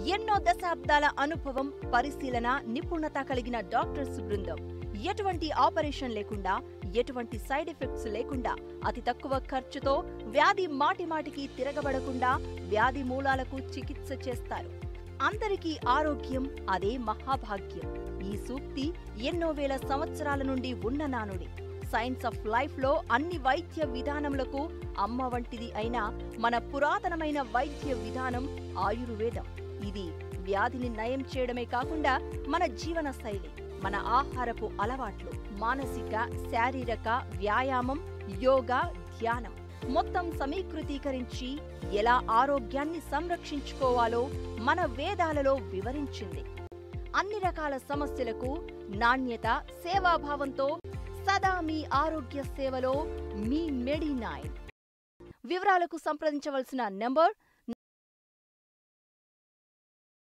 ఎన్నో దశాబ్దాల అనుభవం, పరిశీలన, నిపుణత కలిగిన డాక్టర్స్ బృందం ఎటువంటి ఆపరేషన్ లేకుండా, ఎటువంటి సైడ్ ఎఫెక్ట్స్ లేకుండా, అతి తక్కువ ఖర్చుతో వ్యాధి మాటిమాటికి తిరగబడకుండా వ్యాధి మూలాలకు చికిత్స చేస్తారు. అందరికీ ఆరోగ్యం అదే మహాభాగ్యం. ఈ సూక్తి ఎన్నో వేల సంవత్సరాల నుండి ఉన్న నానుడి. సైన్స్ ఆఫ్ లైఫ్ లో అన్ని వైద్య విధానములకు అమ్మ వంటిది అయిన మన పురాతనమైన వైద్య విధానం ఆయుర్వేదం. ఇది వ్యాధిని నయం చేయడమే కాకుండా మన జీవన శైలి, మన ఆహారపు అలవాట్లు, మానసిక, శారీరక వ్యాయామం, యోగా, ధ్యానం మొత్తం సమీకృతీకరించి ఎలా ఆరోగ్యాన్ని సంరక్షించుకోవాలో మన వేదాలలో వివరించింది. అన్ని రకాల సమస్యలకు నాణ్యత, సేవాభావంతో సదా మీ ఆరోగ్య సేవలో మీ మెడి9. వివరాలకు సంప్రదించవలసిన నంబర్